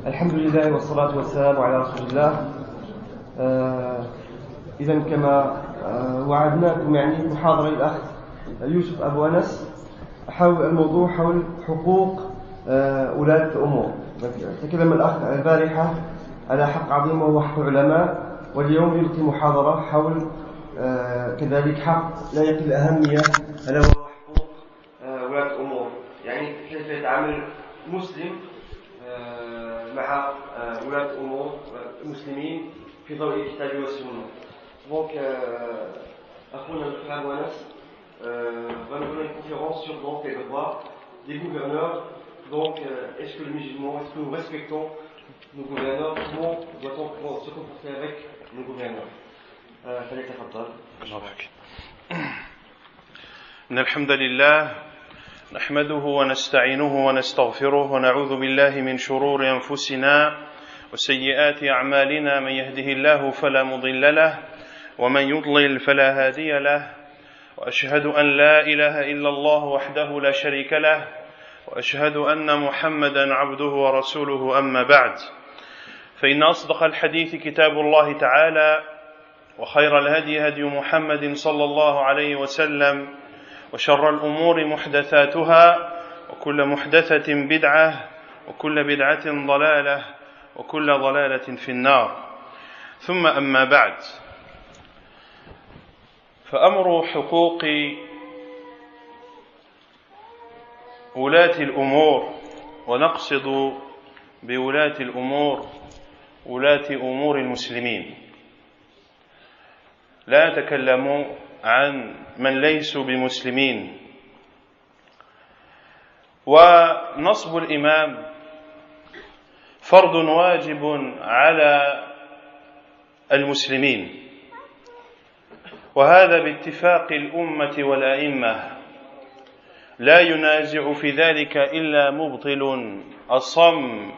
الحمد لله والصلاة والسلام على رسول الله. إذا كما وعدناكم يعني محاضرة الأخ يوسف أبو أنس حول الموضوع حول حقوق ولاة الأمور. تكلم الأخ البارحة على حق عظيم وهو حق العلماء، واليوم يلقي محاضرة حول كذلك حق لا يقل أهمية ألا وهو حقوق ولاة الأمور، يعني كيف يتعامل مسلم مع ولاة الأمور المسلمين في ضوء الكتاب والسنة. Donc, أخونا الفريق ونس va nous donner une conférence sur donc, les droits des gouverneurs. Donc, est-ce que les musulmans, est-ce que nous respectons nos gouverneurs? Comment doit-on se comporter avec nos gouverneurs? فليتفضل. إن الحمد لله نحمده ونستعينه ونستغفره ونعوذ بالله من شرور أنفسنا وسيئات أعمالنا. من يهده الله فلا مضل له ومن يضلل فلا هادي له، وأشهد أن لا إله إلا الله وحده لا شريك له، وأشهد أن محمدا عبده ورسوله. أما بعد، فإن أصدق الحديث كتاب الله تعالى، وخير الهدي هدي محمد صلى الله عليه وسلم، وشر الأمور محدثاتها، وكل محدثة بدعة، وكل بدعة ضلالة، وكل ضلالة في النار. ثم أما بعد، فأمر حقوق ولاة الأمور، ونقصد بولاة الأمور ولاة أمور المسلمين، لا نتكلم عن من ليسوا بمسلمين. ونصب الإمام فرض واجب على المسلمين، وهذا باتفاق الأمة والأئمة، لا ينازع في ذلك إلا مبطل أصم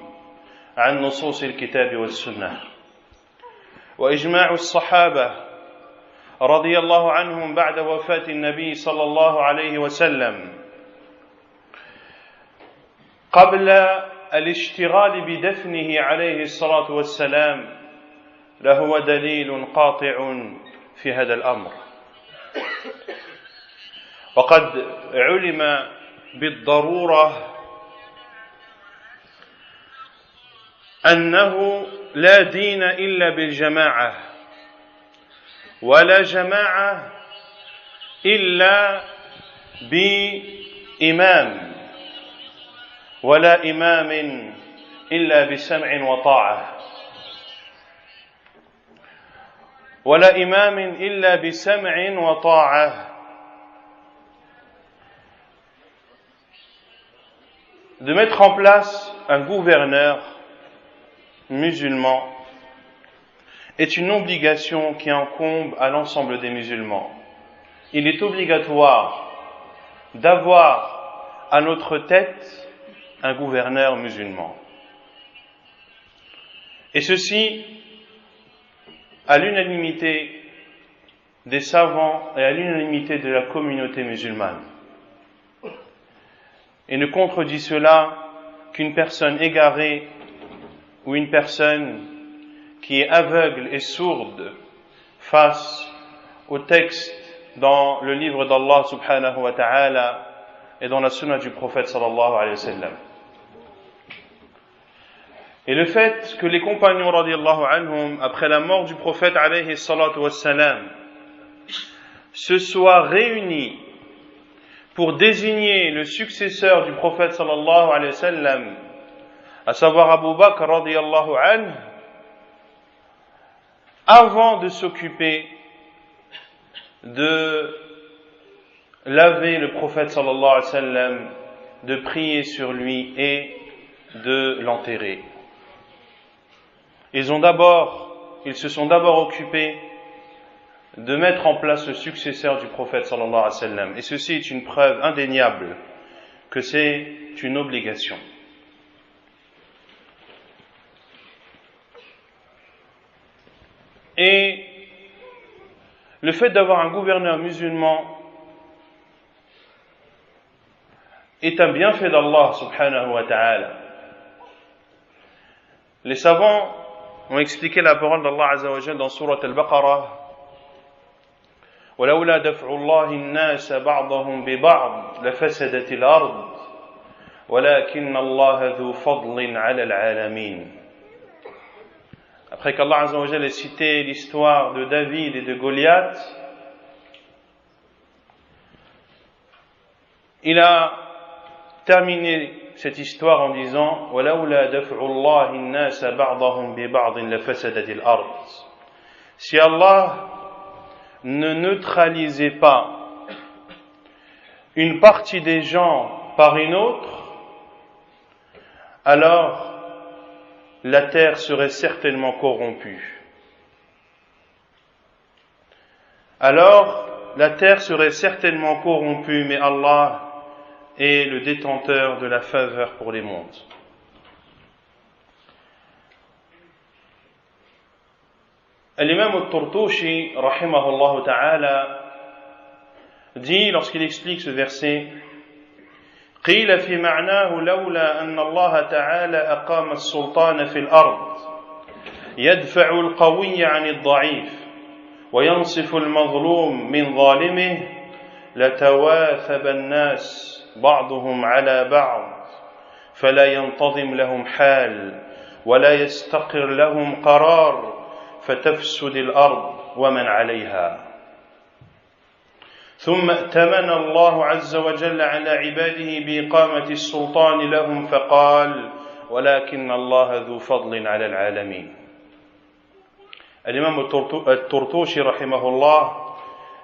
عن نصوص الكتاب والسنة. وإجماع الصحابة رضي الله عنهم بعد وفاة النبي صلى الله عليه وسلم قبل الاشتغال بدفنه عليه الصلاة والسلام لهو دليل قاطع في هذا الأمر. وقد علم بالضرورة أنه لا دين إلا بالجماعة، ولا جماعة إلا بإمام، ولا إمام إلا بسمع وطاعة، ولا إمام إلا بسمع وطاعة. De mettre en place un gouverneur musulman est une obligation qui incombe à l'ensemble des musulmans. Il est obligatoire d'avoir à notre tête un gouverneur musulman. Et ceci à l'unanimité des savants et à l'unanimité de la communauté musulmane. Et ne contredit cela qu'une personne égarée ou une personne qui est aveugle et sourde face au texte dans le livre d'Allah subhanahu wa ta'ala et dans la sunna du prophète sallallahu alayhi wa sallam. Et le fait que les compagnons radiyallahu anhum, après la mort du prophète alayhi salatu wa salam, se soient réunis pour désigner le successeur du prophète sallallahu alayhi wa sallam, à savoir Abu Bakr radiyallahu anhu, avant de s'occuper de laver le prophète sallallahu alayhi wa sallam, de prier sur lui et de l'enterrer. Ils se sont d'abord occupés de mettre en place le successeur du prophète sallallahu alayhi wa sallam. Et ceci est une preuve indéniable que c'est une obligation. Et le fait d'avoir un gouverneur musulman est un bienfait d'Allah subhanahu wa ta'ala. Les savants ont expliqué la parole d'Allah azza wa jalla dans sourate al-Baqarah. وَلَوْلَا دَفْعُ اللَّهِ النَّاسَ بَعْضَهُمْ بِبَعْضٍ لَفَسَدَتِ الْأَرْضُ وَلَكِنَّ اللَّهَ ذُو فَضْلٍ عَلَى الْعَالَمِينَ. Après qu'Allah azza wa jalla ait cité l'histoire de David et de Goliath, il a terminé cette histoire en disant وَلَوْلَا دَفْعُ اللَّهِ النَّاسَ بَعْضَهُمْ بِبَعْضٍ لَفَسَدَتِ الْأَرْضُ. Si Allah ne neutralisait pas une partie des gens par une autre, alors la terre serait certainement corrompue. Alors la terre serait certainement corrompue, mais Allah est le détenteur de la faveur pour les mondes. L'imam al-Turtushi, rahimahullah ta'ala, dit, lorsqu'il explique ce verset, قيل في معناه لولا أن الله تعالى أقام السلطان في الأرض يدفع القوي عن الضعيف وينصف المظلوم من ظالمه لتواثب الناس بعضهم على بعض فلا ينتظم لهم حال ولا يستقر لهم قرار فتفسد الأرض ومن عليها. ثم ائتمن الله عز وجل على عباده بإقامة السلطان لهم فقال ولكن الله ذو فضل على العالمين. L'imam al-Turtushi rahimahullah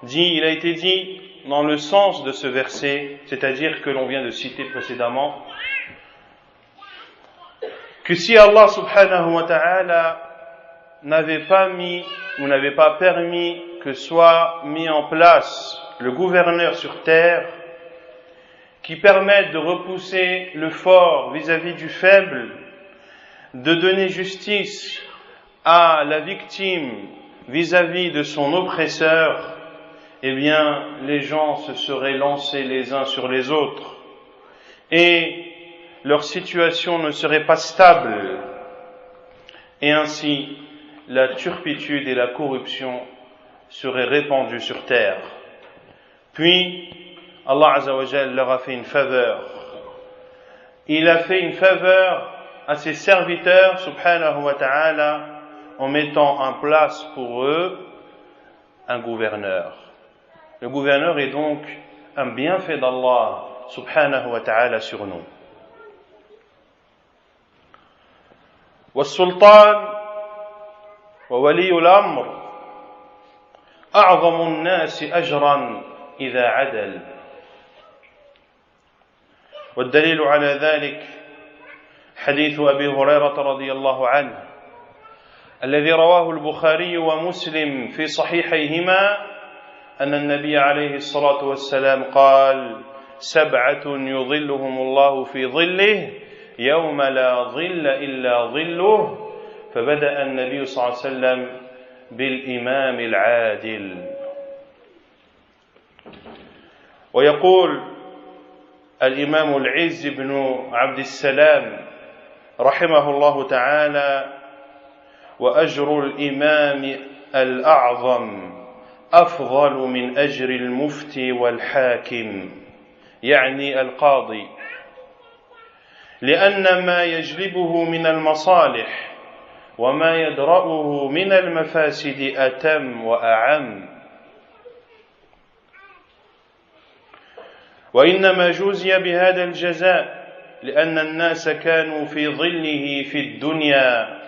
dit, il a été dit dans le sens de ce verset, c'est-à-dire que l'on vient de citer précédemment, que si Allah subhanahu wa ta'ala n'avait pas mis ou n'avait pas permis que soit mis en place le gouverneur sur terre qui permette de repousser le fort vis-à-vis du faible, de donner justice à la victime vis-à-vis de son oppresseur, eh bien les gens se seraient lancés les uns sur les autres et leur situation ne serait pas stable, et ainsi la turpitude et la corruption seraient répandues sur terre. Puis Allah Azza wa Jalla leur a fait une faveur. Il a fait une faveur à ses serviteurs subhanahu wa ta'ala en mettant en place pour eux un gouverneur. Le gouverneur est donc un bienfait d'Allah subhanahu wa ta'ala sur nous. والسلطان وولي الأمر أعظم الناس أجرا إذا عدل. والدليل على ذلك حديث أبي هريرة رضي الله عنه الذي رواه البخاري ومسلم في صحيحيهما أن النبي عليه الصلاة والسلام قال 7 يظلهم الله في ظله يوم لا ظل إلا ظله فبدأ النبي صلى الله عليه وسلم بالإمام العادل. ويقول الإمام العز بن عبد السلام رحمه الله تعالى وأجر الإمام الأعظم أفضل من أجر المفتي والحاكم يعني القاضي لأن ما يجلبه من المصالح وما يدرأه من المفاسد أتم وأعم. وإنما جوزي بهذا الجزاء لأن الناس كانوا في ظله في الدنيا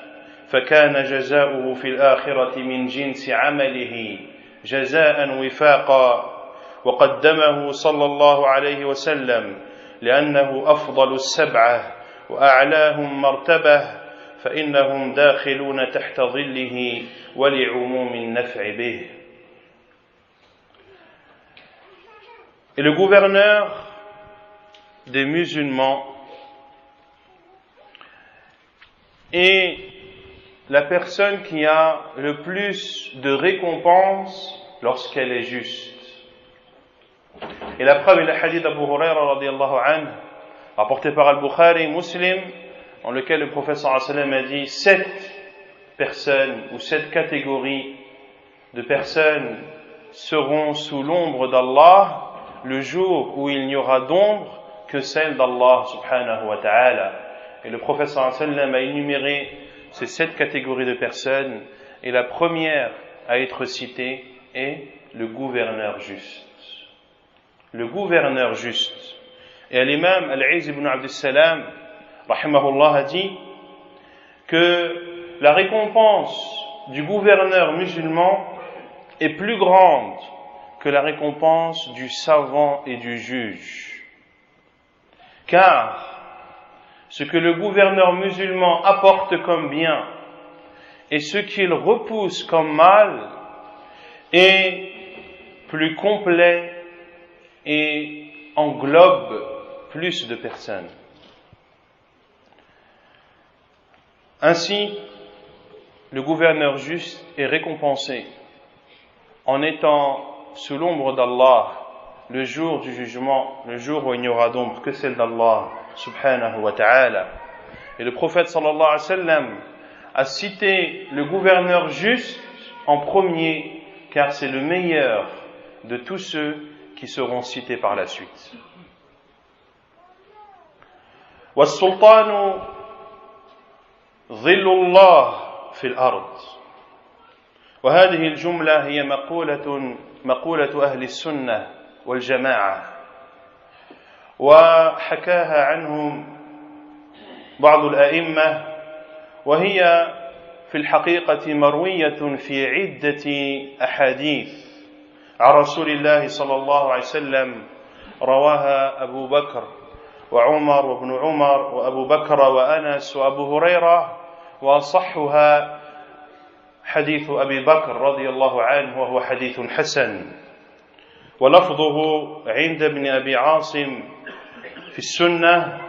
فكان جزاؤه في الآخرة من جنس عمله جزاء وفاقا وقدمه صلى الله عليه وسلم لأنه أفضل 7 وأعلاهم مرتبة فإنهم داخلون تحت ظله ولعموم النفع به. Et le gouverneur des musulmans est la personne qui a le plus de récompenses lorsqu'elle est juste. Et la preuve est le hadith d'Abu Huraira radiallahu anhu, rapporté par Al-Bukhari, Muslim, dans lequel le prophète sallallahu alayhi wa sallam a dit 7 personnes ou 7 catégories de personnes seront sous l'ombre d'Allah le jour où il n'y aura d'ombre que celle d'Allah subhanahu wa ta'ala. Et le prophète sallallahu alayhi wa sallam a énuméré ces 7 catégories de personnes, et la première à être citée est le gouverneur juste. Le gouverneur juste. Et l'imam Al-Izz ibn Abd al-Salam, rahimahullah, a dit que la récompense du gouverneur musulman est plus grande que la récompense du savant et du juge. Car ce que le gouverneur musulman apporte comme bien et ce qu'il repousse comme mal est plus complet et englobe plus de personnes. Ainsi, le gouverneur juste est récompensé en étant sous l'ombre d'Allah le jour du jugement, le jour où il n'y aura d'ombre que celle d'Allah subhanahu wa ta'ala. Et le prophète sallallahu alayhi wa sallam a cité le gouverneur juste en premier, car c'est le meilleur de tous ceux qui seront cités par la suite. والسلطان ظل الله في الأرض. وهذه الجملة هي مقولة أهل السنة والجماعة، وحكاها عنهم بعض الأئمة، وهي في الحقيقة مروية في عدة أحاديث عن رسول الله صلى الله عليه وسلم، رواها أبو بكر وعمر وابن عمر وأبو بكر وأنس وأبو هريرة، وأصحها حديث أبي بكر رضي الله عنه وهو حديث حسن، ولفظه عند ابن أبي عاصم في السنة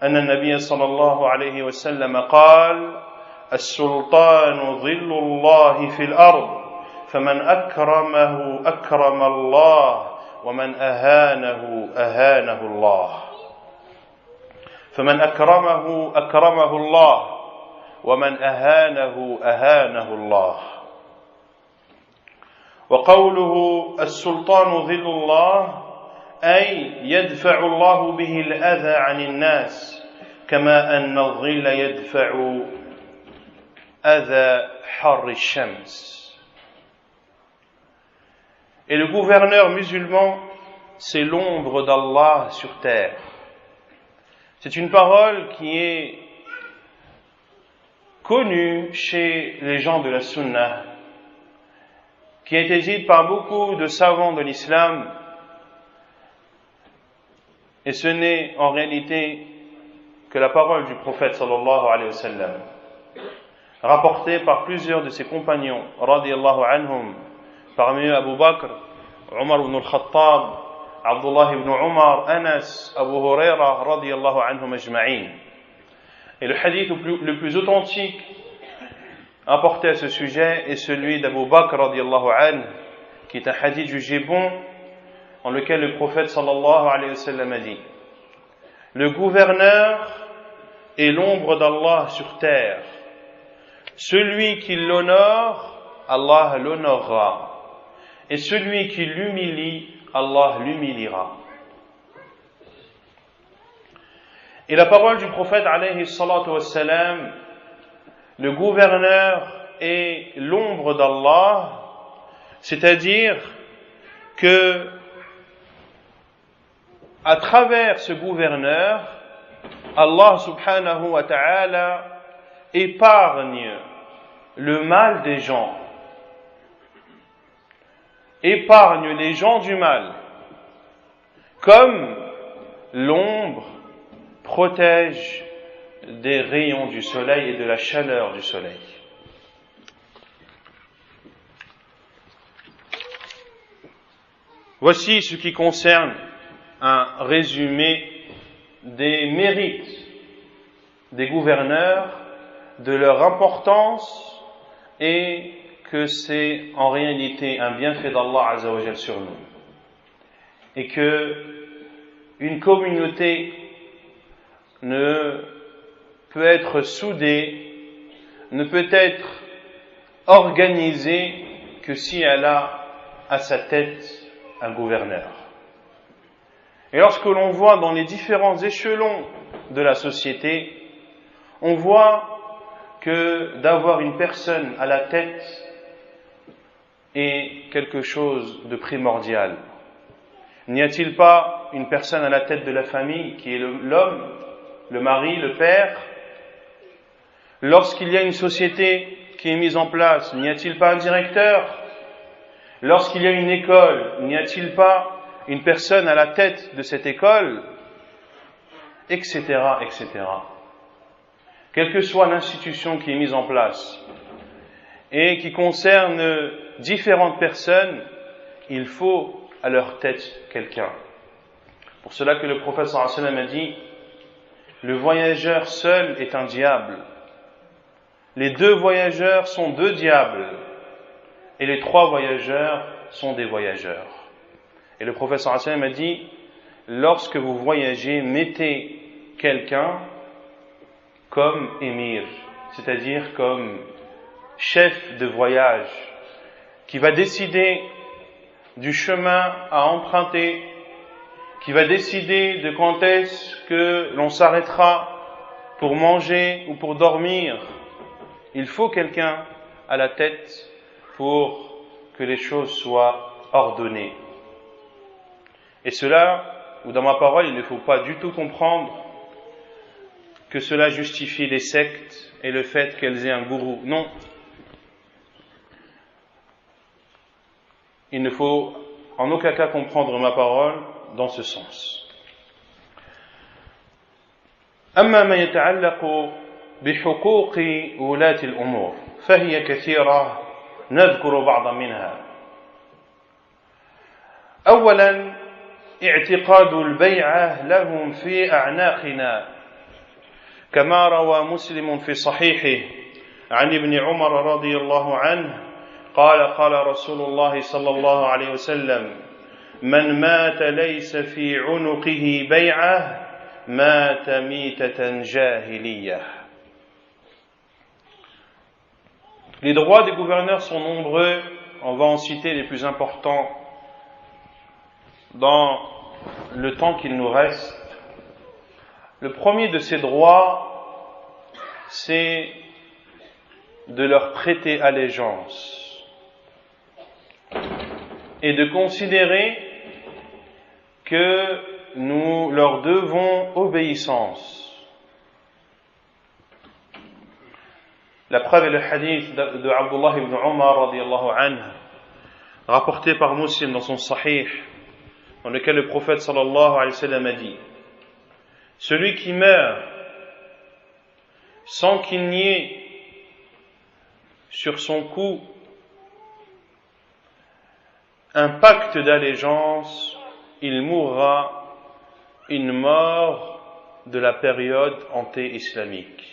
أن النبي صلى الله عليه وسلم قال: السلطان ظل الله في الأرض، فمن أكرمه أكرم الله، ومن أهانه أهانه الله. فمن أكرمه أكرمه الله، ومن أهانه أهانه الله. وقوله السلطان ظل الله أي يدفع الله به الأذى عن الناس، كما أن الظل يدفع أذى حر الشمس. Et le gouverneur musulman, c'est l'ombre d'Allah sur terre. C'est une parole qui est connue chez les gens de la Sunna, qui a été dite par beaucoup de savants de l'islam, et ce n'est en réalité que la parole du prophète sallallahu alayhi wa sallam, rapportée par plusieurs de ses compagnons radiyallahu anhum, parmi eux Abu Bakr, Omar ibn al-Khattab, Abdullah ibn Omar, Anas, Abu Huraira radiyallahu anhum ajma'in. Et le hadith le plus authentique apporté à ce sujet est celui d'Abu Bakr radiyallahu anhu, qui est un hadith jugé bon, en lequel le prophète sallallahu alayhi wa sallam a dit: le gouverneur est l'ombre d'Allah sur terre. Celui qui l'honore, Allah l'honorera. Et celui qui l'humilie, Allah l'humiliera. Et la parole du prophète alayhi salatu wassalam, le gouverneur est l'ombre d'Allah, c'est-à-dire que à travers ce gouverneur, Allah subhanahu wa ta'ala épargne le mal des gens, épargne les gens du mal, comme l'ombre protège des rayons du soleil et de la chaleur du soleil. Voici ce qui concerne un résumé des mérites des gouverneurs, de leur importance, et que c'est en réalité un bienfait d'Allah Azza wa Jal sur nous. et que une communauté ne peut être soudée, ne peut être organisée que si elle a à sa tête un gouverneur. Et lorsque l'on voit dans les différents échelons de la société, on voit que d'avoir une personne à la tête est quelque chose de primordial. N'y a-t-il pas une personne à la tête de la famille qui est l'homme, le mari, le père? Lorsqu'il y a une société qui est mise en place, n'y a-t-il pas un directeur? Lorsqu'il y a une école, n'y a-t-il pas une personne à la tête de cette école? Etc., etc. Quelle que soit l'institution qui est mise en place et qui concerne différentes personnes, il faut à leur tête quelqu'un. Pour cela que le prophète sallallahu alayhi wa sallam a dit: le voyageur seul est un diable. Les 2 voyageurs sont 2 diables. Et les 3 voyageurs sont des voyageurs. Et le prophète sallallahu alayhi wa sallam a dit: lorsque vous voyagez, mettez quelqu'un comme émir, c'est-à-dire comme chef de voyage, qui va décider du chemin à emprunter, qui va décider de quand est-ce que l'on s'arrêtera pour manger ou pour dormir. Il faut quelqu'un à la tête pour que les choses soient ordonnées. Et cela, ou dans ma parole, il ne faut pas du tout comprendre que cela justifie les sectes et le fait qu'elles aient un gourou. Non. Il ne faut en aucun cas comprendre ma parole dans ce sens. أما ما يتعلق بحقوق ولاة الأمور فهي كثيرة نذكر بعضا منها. أولا اعتقاد البيعة لهم في أعناقنا كما روى مسلم في صحيحه عن ابن عمر رضي الله عنه قال قال رسول الله صلى الله عليه وسلم من مات ليس في عنقه بيعة مات ميتة جاهلية. Les droits des gouverneurs sont nombreux, on va en citer les plus importants dans le temps qu'il nous reste. Le premier de ces droits, c'est de leur prêter allégeance et de considérer que nous leur devons obéissance. La preuve est le hadith de Abdullah ibn Umar radiyallahu anhu, rapporté par Muslim dans son Sahih, dans lequel le prophète sallallahu alayhi wa sallam a dit: celui qui meurt sans qu'il n'y ait sur son cou un pacte d'allégeance, il mourra une mort de la période anté-islamique.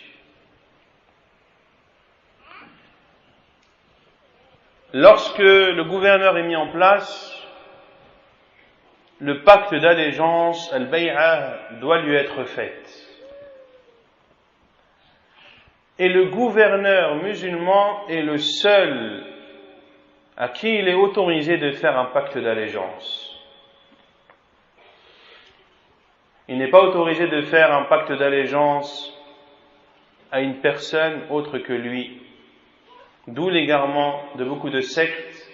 Lorsque le gouverneur est mis en place, le pacte d'allégeance, al-bay'a, doit lui être fait. Et le gouverneur musulman est le seul à qui il est autorisé de faire un pacte d'allégeance. Il n'est pas autorisé de faire un pacte d'allégeance à une personne autre que lui. D'où l'égarement de beaucoup de sectes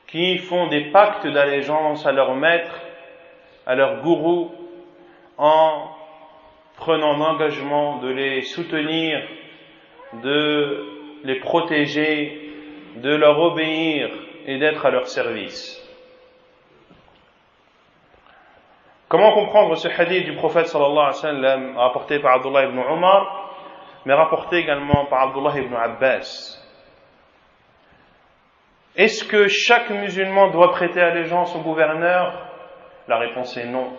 qui font des pactes d'allégeance à leur maître, à leur gourou, en prenant l'engagement de les soutenir, de les protéger, de leur obéir et d'être à leur service. Comment comprendre ce hadith du prophète sallallahu alayhi wa sallam rapporté par Abdullah ibn Umar, mais rapporté également par Abdullah ibn Abbas? Est-ce que chaque musulman doit prêter allégeance au gouverneur? La réponse est non.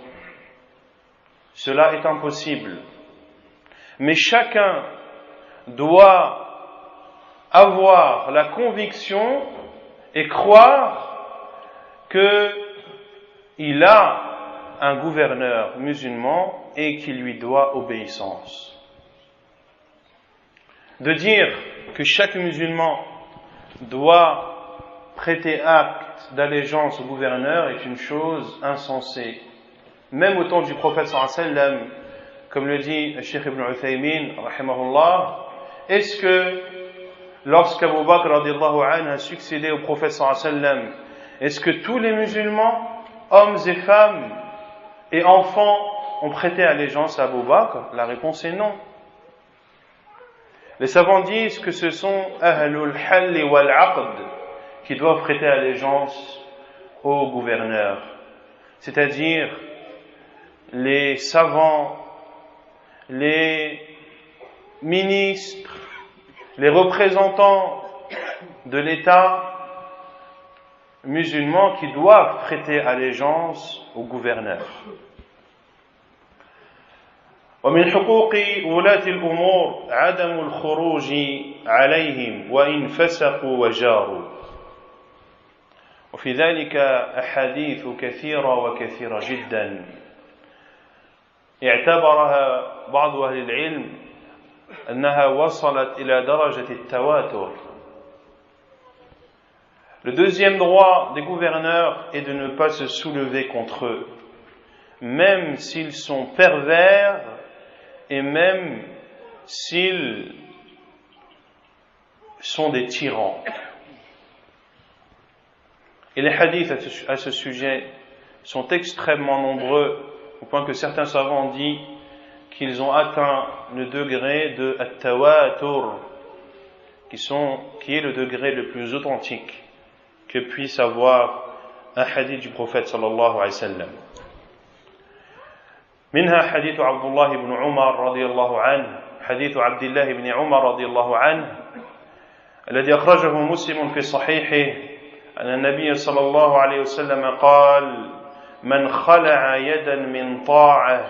Cela est impossible. Mais chacun doit avoir la conviction et croire qu'il il a un gouverneur musulman et qui lui doit obéissance. De dire que chaque musulman doit prêter acte d'allégeance au gouverneur est une chose insensée. Même au temps du prophète sallallahu alayhi wa sallam, comme le dit Cheikh Ibn Uthaymin, rahimahullah, est-ce que lorsqu'Abu Bakr radiallahu anhu a succédé au prophète sallallahu alayhi wa sallam, est-ce que tous les musulmans, hommes et femmes et enfants, ont prêté allégeance à Abu Bakr? La réponse est non. Les savants disent que ce sont Ahlul Hall wal Aqd qui doivent prêter allégeance au gouverneur, c'est-à-dire les savants, les ministres, les représentants de l'État musulman qui doivent prêter allégeance au gouverneur. ومن حقوق ولاة الأمور عدم الخروج عليهم وإن فسقوا وجاروا وفي ذلك أحاديث كثيرة وكثيرة جدا اعتبرها بعض أهل العلم أنها وصلت إلى درجة التواتر. Le deuxième droit des gouverneurs est de ne pas se soulever contre eux, même s'ils sont pervers et même s'ils sont des tyrans. Et les hadiths à ce sujet sont extrêmement nombreux, au point que certains savants ont dit qu'ils ont atteint le degré de at-tawatur, qui est le degré le plus authentique que puisse avoir un hadith du prophète sallallahu alayhi wa sallam. منها حديث عبد الله بن عمر رضي الله عنه حديث عبد الله بن عمر رضي الله عنه الذي أخرجه مسلم في صحيحه أن النبي صلى الله عليه وسلم قال من خلع يدا من طاعة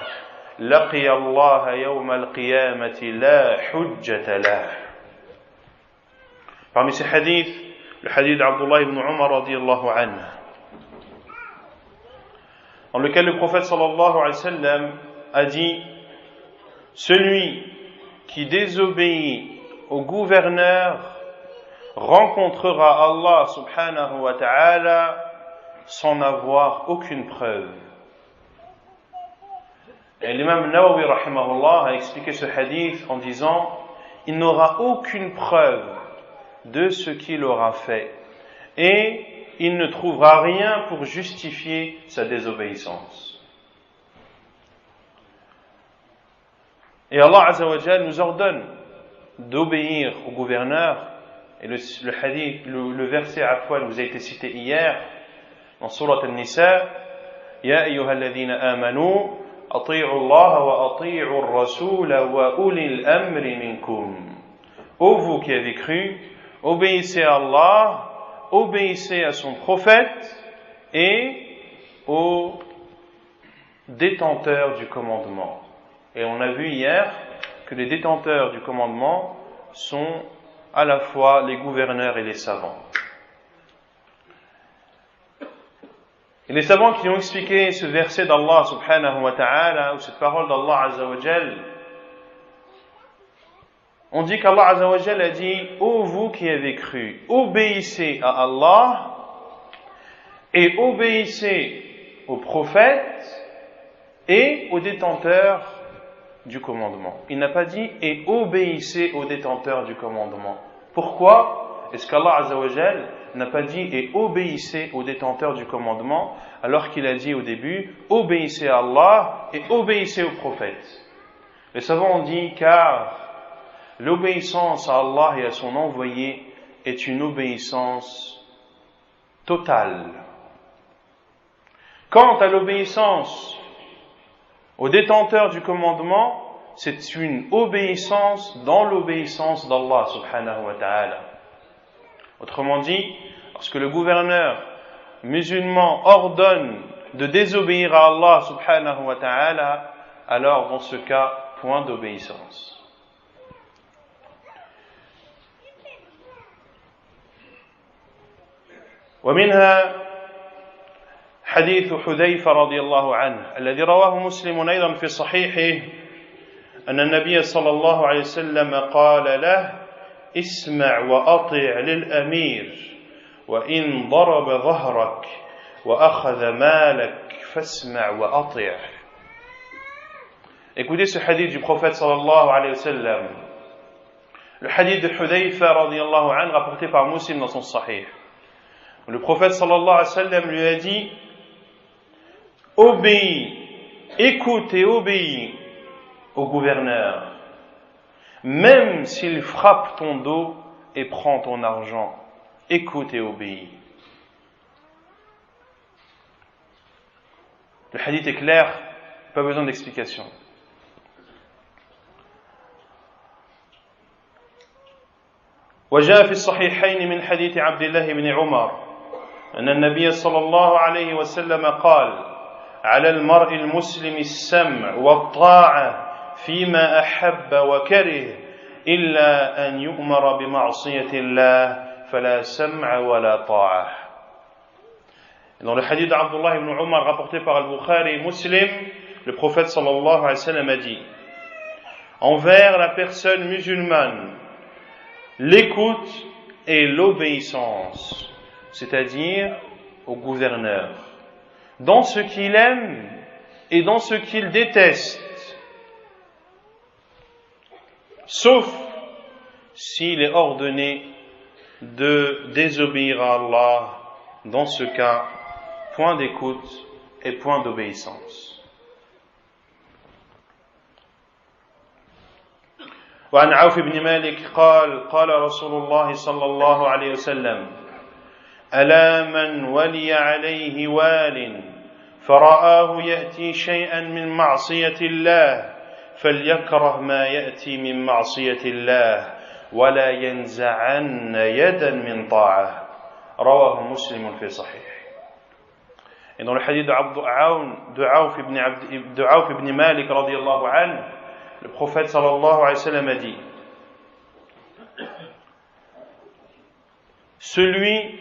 لقي الله يوم القيامة لا حجة له. Parmi ces hadiths, le hadith d'Abdullah ibn Umar radiyallahu anhu, dans lequel le prophète sallallahu alayhi wa sallam a dit: celui qui désobéit au gouverneur rencontrera Allah subhanahu wa ta'ala sans avoir aucune preuve. Et l'imam Nawawi rahimahullah a expliqué ce hadith en disant: il n'aura aucune preuve de ce qu'il aura fait et il ne trouvera rien pour justifier sa désobéissance. Et Allah Azza wa Jal nous ordonne d'obéir au gouverneur, et le hadith, le verset à fois nous a été cité hier dans Surat An-Nisa: Ya ayyuhalladhina amanu ati'u Allah wa ati'u ar-rasul wa ulil amri minkum. Ô vous qui avez cru, obéissez à Allah, obéissez à son prophète et aux détenteurs du commandement. Et on a vu hier que les détenteurs du commandement sont à la fois les gouverneurs et les savants. Et les savants qui ont expliqué ce verset d'Allah subhanahu wa ta'ala, ou cette parole d'Allah azza wa jal, on dit qu'Allah azza wa jal a dit: ô vous qui avez cru, obéissez à Allah et obéissez aux prophètes et aux détenteurs du commandement. Il n'a pas dit et obéissez aux détenteurs du commandement. Pourquoi est-ce qu'Allah azza wa jal n'a pas dit et obéissez aux détenteurs du commandement, alors qu'il a dit au début obéissez à Allah et obéissez aux prophètes? Les savants ont dit car l'obéissance à Allah et à son envoyé est une obéissance totale. Quant à l'obéissance aux détenteurs du commandement, c'est une obéissance dans l'obéissance d'Allah subhanahu wa ta'ala. Autrement dit, lorsque le gouverneur musulman ordonne de désobéir à Allah subhanahu wa ta'ala, alors dans ce cas, point d'obéissance. ومنها حديث حذيفة رضي الله عنه الذي رواه مسلم أيضا في صحيحه أن النبي صلى الله عليه وسلم قال له اسمع وأطع للأمير وإن ضرب ظهرك وأخذ مالك فاسمع وأطع. Écoutez ce hadith du prophète sallallahu alayhi wa sallam. Le hadith de Hudayfa radiyallahu anhu rapporté par Muslim dans son sahih. Le prophète sallallahu alayhi wa sallam lui a dit obéis, écoute et obéis au gouverneur, même s'il frappe ton dos et prend ton argent, écoute et obéis. Le hadith est clair, pas besoin d'explication. وجاء في الصحيحين من حديث عبد الله بن عمر أن النبي صلى الله عليه وسلم قال على المرء المسلم السمع والطاعة فيما أحب وكره إلا أن يؤمر بمعصية الله فلا سمع ولا طاعة. Dans le hadith d'Abdullah ibn Umar rapporté par Al-Bukhari et Muslim, le prophète sallallahu alayhi wa sallam a dit envers la personne musulmane, l'écoute et l'obéissance, c'est-à-dire au gouverneur, dans ce qu'il aime et dans ce qu'il déteste, sauf s'il est ordonné de désobéir à Allah. Dans ce cas, point d'écoute et point d'obéissance. وعن عوف بن مالك قال قال رسول الله صلى الله عليه وسلم ألا من ولي عليه وال فرآه يأتي شيئا من معصية الله فليكره ما يأتي من معصية الله ولا ينزعن يدا من طاعة رواه مسلم في صحيح. Et dans le hadith de Aouf ibn Malik radiyallahu anhu, le prophète sallallahu alayhi wa sallam a dit celui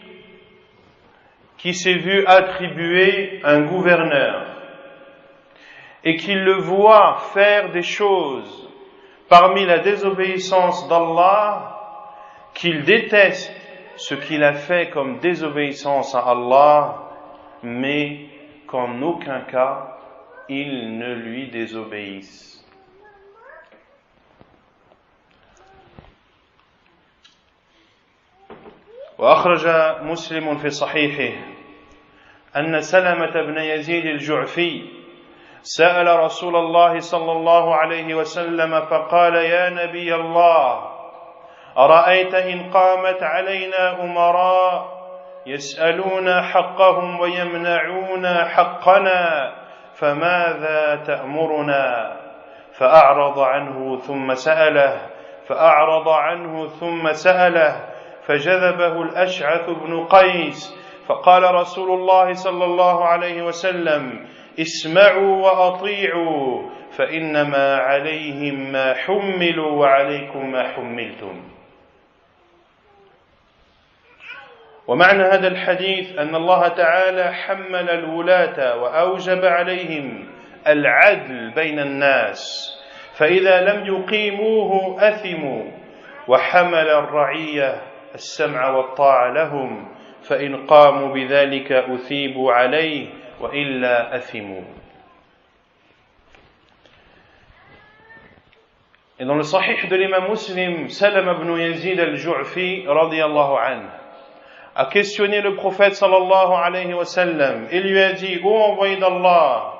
qui s'est vu attribuer un gouverneur et qui le voit faire des choses parmi la désobéissance d'Allah, qu'il déteste ce qu'il a fait comme désobéissance à Allah, mais qu'en aucun cas il ne lui désobéisse. وأخرج مسلم في صحيحه أن سلمة بن يزيد الجعفي سأل رسول الله صلى الله عليه وسلم فقال يا نبي الله أرأيت إن قامت علينا أمراء يسألون حقهم ويمنعون حقنا فماذا تأمرنا فأعرض عنه ثم سأله فجذبه الأشعث بن قيس فقال رسول الله صلى الله عليه وسلم اسمعوا وأطيعوا فإنما عليهم ما حملوا وعليكم ما حملتم. ومعنى هذا الحديث أن الله تعالى حمل الولاة وأوجب عليهم العدل بين الناس فإذا لم يقيموه أثموا وحمل الرعية السمع والطاعة لهم فإن قاموا بذلك أثيبوا عليه وإلا أثموا. Et dans le sahih de l'imam Muslim, Salam ibn Yazid al-Ju'fi radiyallahu anhu a questionné le prophète sallallahu alayhi wa sallam et lui a dit: ô envoyé d'Allah,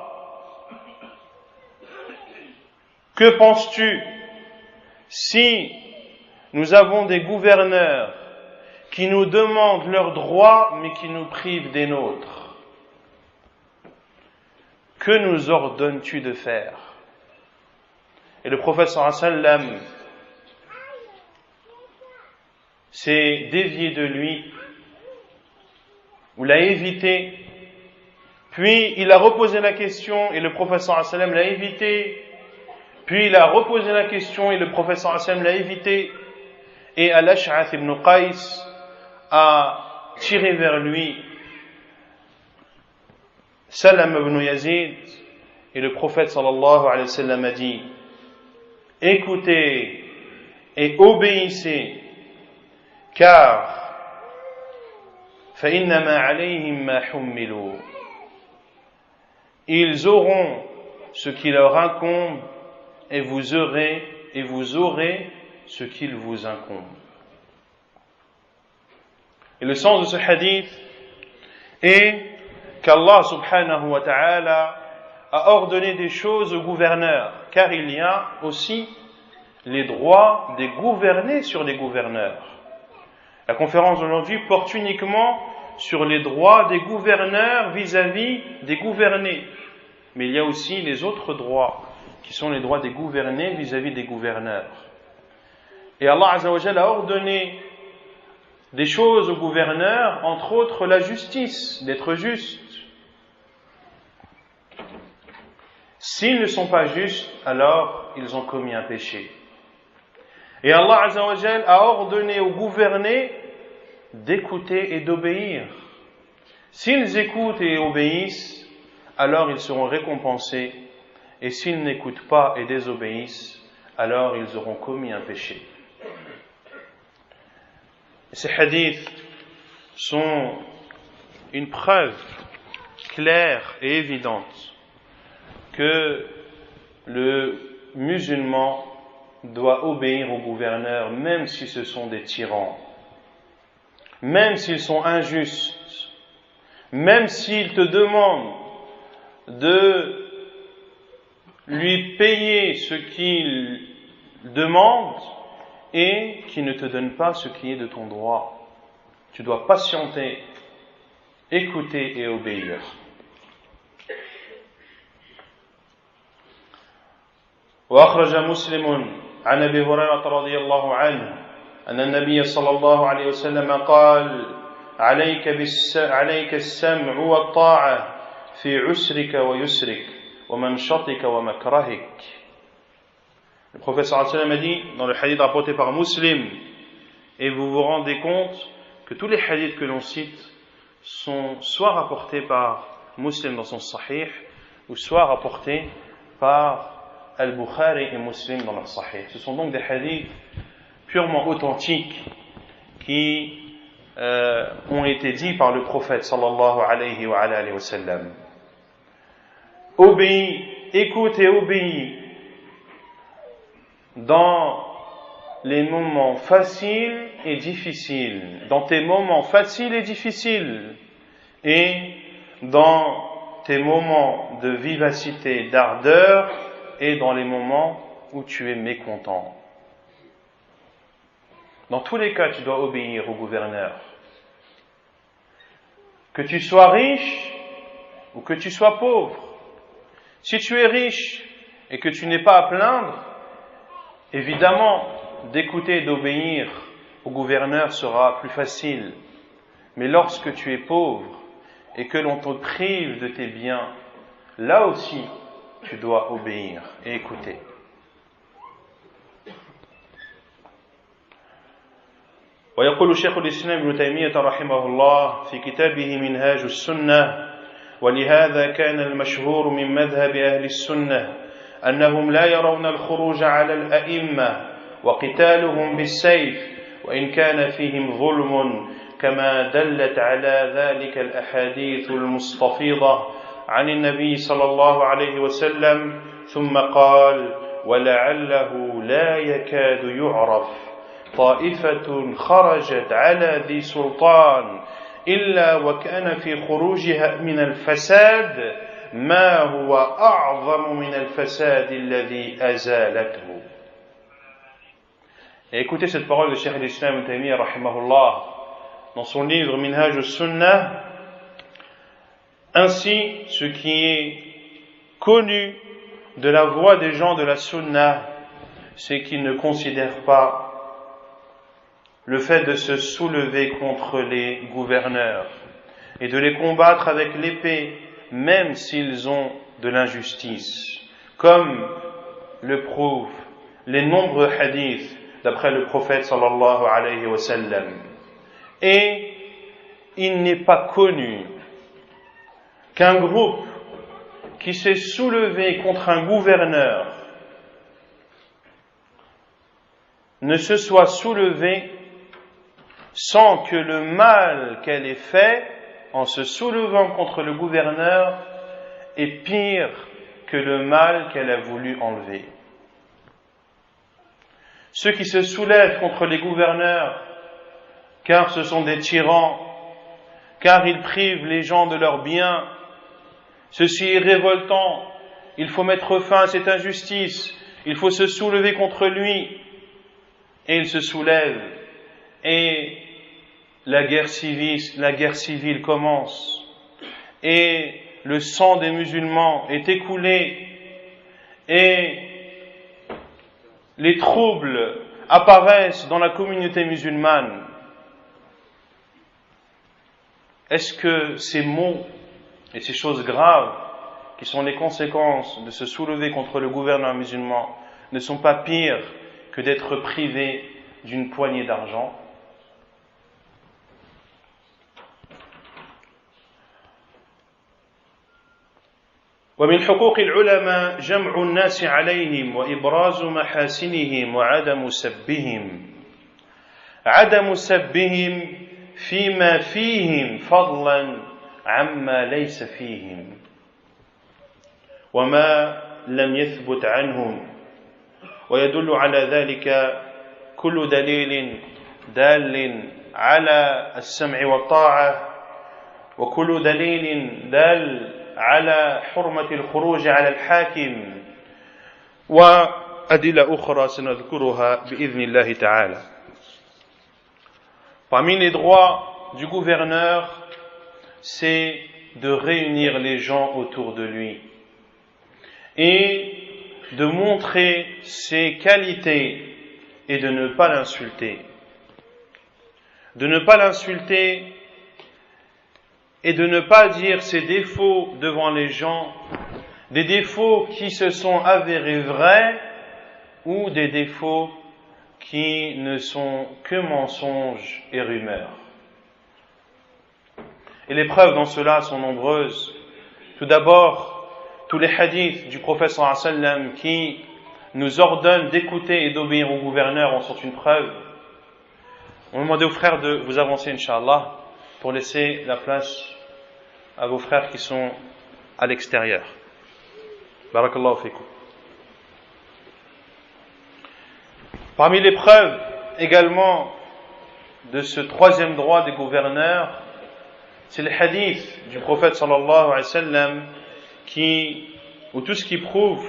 que penses-tu si nous avons des gouverneurs qui nous demandent leurs droits mais qui nous privent des nôtres? Que nous ordonnes-tu de faire? Et le prophète sallallahu alayhi wa sallam s'est dévié de lui, ou l'a évité, puis il a reposé la question et le prophète sallallahu alayhi wa sallam l'a évité, puis il a reposé la question et le prophète sallallahu alayhi wa sallam l'a évité, et Al-Ash'ath ibn Qais a tiré vers lui Salam ibn Yazid, et le prophète sallallahu alayhi wa sallam a dit: écoutez et obéissez, car فإنما عليهم ما حملوا, ils auront ce qui leur incombe et vous aurez ce qu'il vous incombe. Et le sens de ce hadith est qu'Allah subhanahu wa ta'ala a ordonné des choses aux gouverneurs, car il y a aussi les droits des gouvernés sur les gouverneurs. La conférence d'aujourd'hui porte uniquement sur les droits des gouverneurs vis-à-vis des gouvernés. Mais il y a aussi les autres droits, qui sont les droits des gouvernés vis-à-vis des gouverneurs. Et Allah Azza wa Jalla a ordonné des choses aux gouverneurs, entre autres la justice, d'être juste. S'ils ne sont pas justes, alors ils ont commis un péché. Et Allah Azza wa Jalla a ordonné aux gouvernés d'écouter et d'obéir. S'ils écoutent et obéissent, alors ils seront récompensés. Et s'ils n'écoutent pas et désobéissent, alors ils auront commis un péché. Ces hadiths sont une preuve claire et évidente que le musulman doit obéir aux gouverneurs, même si ce sont des tyrans, même s'ils sont injustes, même s'ils te demandent de lui payer ce qu'il demande et qu'il ne te donne pas ce qui est de ton droit. Tu dois patienter, écouter et obéir. وأخرج مسلم عن أبي هريرة رضي الله عنه أن النبي صلى الله عليه وسلم قال: عليك السمع والطاعة في عسرك ويسرك ومنشطك ومكرهك. Le prophète sallallahu alayhi wa sallam a dit dans le hadith rapporté par Muslim, et vous vous rendez compte que tous les hadiths que l'on cite sont soit rapportés par Muslim dans son Sahih, ou soit rapportés par Al-Bukhari et Muslim dans leur Sahih. Ce sont donc des hadiths purement authentiques qui ont été dits par le prophète sallallahu alayhi wa sallam. Obéis, écoute et obéis dans les moments faciles et difficiles, dans tes moments faciles et difficiles, et dans tes moments de vivacité, d'ardeur, et dans les moments où tu es mécontent. Dans tous les cas, tu dois obéir au gouverneur. Que tu sois riche ou que tu sois pauvre. Si tu es riche et que tu n'es pas à plaindre, évidemment, d'écouter et d'obéir au gouverneur sera plus facile. Mais lorsque tu es pauvre et que l'on te prive de tes biens, là aussi, tu dois obéir et écouter. ويقول شيخ الإسلام ابن تيمية رحمه الله في كتابه منهاج السنة: ولهذا كان المشهور من مذهب أهل السنة أنهم لا يرون الخروج على الأئمة وقتالهم بالسيف وإن كان فيهم ظلم، كما دلت على ذلك الأحاديث المستفيضة عن النبي صلى الله عليه وسلم. ثم قال: ولعله لا يكاد يعرف طائفة خرجت على ذي سلطان إلا وكان في خروجها من الفساد ما هو أعظم من الفساد الذي أزالته. Et écoutez cette parole de Cheikh al-Islam Ibn Taymiyyah rahimahullah dans son livre Minhaj al-Sunnah. Ainsi, ce qui est connu de la voix des gens de la Sunnah, c'est qu'ils ne considèrent pas le fait de se soulever contre les gouverneurs et de les combattre avec l'épée, même s'ils ont de l'injustice, comme le prouvent les nombreux hadiths d'après le prophète sallallahu alayhi wa sallam. Et il n'est pas connu qu'un groupe qui s'est soulevé contre un gouverneur ne se soit soulevé sans que le mal qu'elle ait fait en se soulevant contre le gouverneur est pire que le mal qu'elle a voulu enlever. Ceux qui se soulèvent contre les gouverneurs, car ce sont des tyrans, car ils privent les gens de leurs biens, ceci est révoltant, il faut mettre fin à cette injustice, il faut se soulever contre lui, et ils se soulèvent, et la guerre civile commence, et le sang des musulmans est écoulé, et les troubles apparaissent dans la communauté musulmane. Est-ce que ces maux et ces choses graves qui sont les conséquences de se soulever contre le gouvernement musulman ne sont pas pires que d'être privé d'une poignée d'argent? ومن حقوق العلماء جمع الناس عليهم وإبراز محاسنهم وعدم سبهم فيما فيهم فضلا عما ليس فيهم وما لم يثبت عنهم ويدل على ذلك كل دليل دال على السمع والطاعة وكل دليل دال على حرمة الخروج على الحاكم وأدلة أخرى سنذكرها بإذن الله تعالى. Parmi les droits du gouverneur, c'est de réunir les gens autour de lui et de montrer ses qualités et de ne pas l'insulter. De ne pas l'insulter et de ne pas dire ses défauts devant les gens, des défauts qui se sont avérés vrais ou des défauts qui ne sont que mensonges et rumeurs. Et les preuves dans cela sont nombreuses. Tout d'abord, tous les hadiths du prophète sallallahu alayhi wa sallam qui nous ordonnent d'écouter et d'obéir au gouverneur en sont une preuve. On va demander aux frères de vous avancer, Inch'Allah, pour laisser la place à vos frères qui sont à l'extérieur. Barakallahu fikum. Parmi les preuves également de ce troisième droit des gouverneurs, c'est les hadiths du prophète sallallahu alayhi wa sallam ou tout ce qui prouve